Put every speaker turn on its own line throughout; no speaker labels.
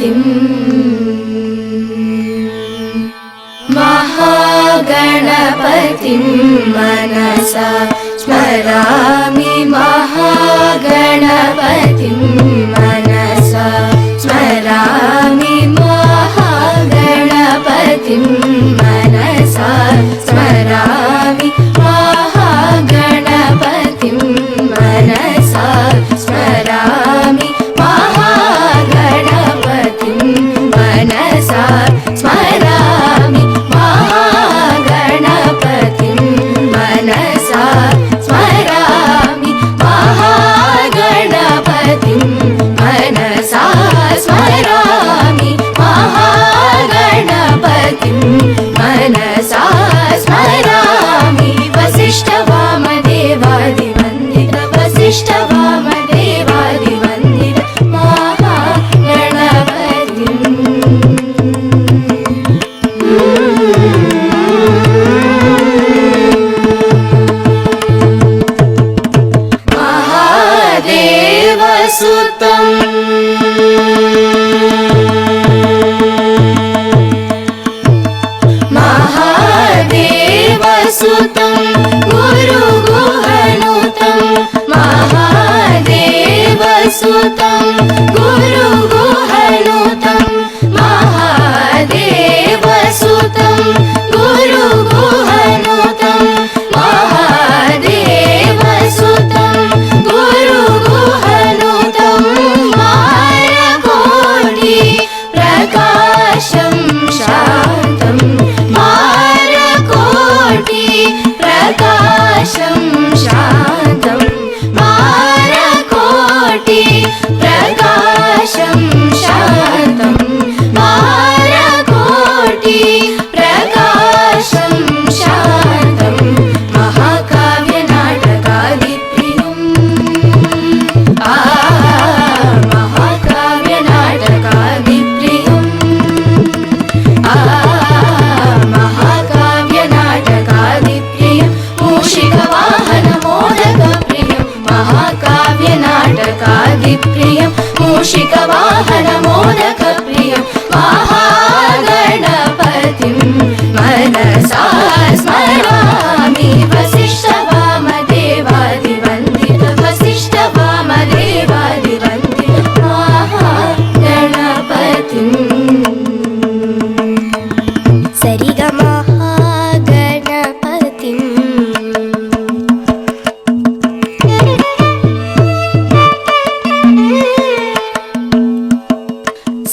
गणपतिं महागणपतिं मनसा स्मरामि महागणपतिं मनसा स्मरामि महागणपतिं मनसा स्मरामि महागणपतिं मनसा स्मरामि महागणपतिं मनसा स्मरामि महागणपतिं मनसा स्मरामि महागणपतिं मनसा स्मरामि महागणपतिं मनसा स्मरामि वसिष्ठवामदेवादिवन्दित वसिष्ठवामदेवादिवन्दित महागणपतिं महादेवसुतं महादेवसुतं गुरुगुहनुतं महादेवसुतं गुरुगुहनुतं महादेवसुतं गुरुगुहनुतं महादेवसुतं गुरुगुहनुतं मारकोटि प्रकाशं शान्तं मारकोटि प्रकाशं शान्तं मारकोटि प्रकाशं शान्तं मारकोटि प्रकाशं शान्तं महाकाव्यनाटकादिप्रियम् महाकाव्यनाटकादिप्रियम् महाकाव्यनाटकादिप्रियं मूषिकवाहनमोदकप्रियं महाकाव्यनाटकादिप्रियं मूषिकवाहनमोदकप्रियं महागणपतिं मनसा स्मरामि वसिष्ठवामदेवादिवन्दित वसिष्ठवामदेवादिवन्दित महागणपतिं सरिगमहागणपतिं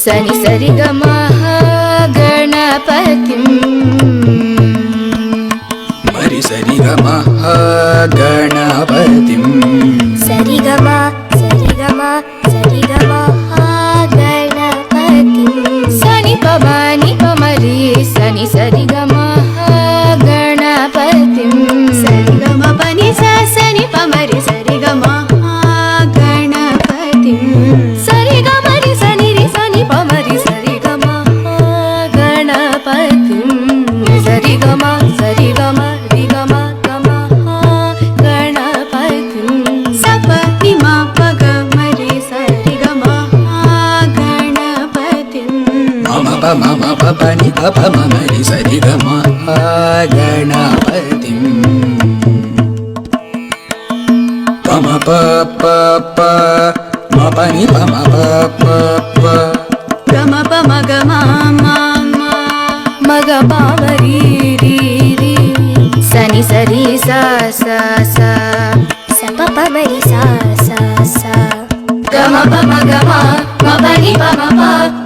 सनि सरिगमहागणपतिं
मरि सरिगमहागणपतिं
सरिगम सरिगम सरिगमहागणपतिं सनि पमानि पमरि सनि सरिगमहागणपतिं सरिगमपनि सनि पमरि सरिगमहागणपतिं सरिगमरि सनि रि सनि पमरि सरिगमहागणपतिं सरिगम सरिगम रिगम गमहागणपतिं सपनि मा पगमरि सरिगमहागणपतिं
मम पनि मरि सरिगमहागणपतिं पम प मपनि पम प
गम पम गम मग पावरि रि रि सनि सरि सा सा सा सप पमरि सा सा सा गम पम गम मपनि पम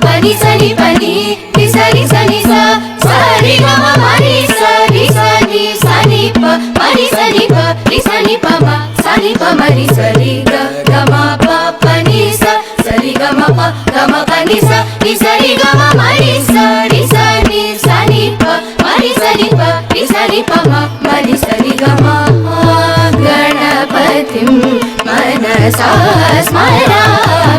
पनि सनि पनि रि सनि सनि सा सरि गम मरि सरि सनि सनि प मरि सनि प रि सनि पम सनि पमरि सरि गम प पनि सा सरि गम प गम पनि सा रि सरि गम मरि सरि सनि सनि प मरि सनि प रि सनि पम मरि सरि गम गणपतिं मनसा स्मरामि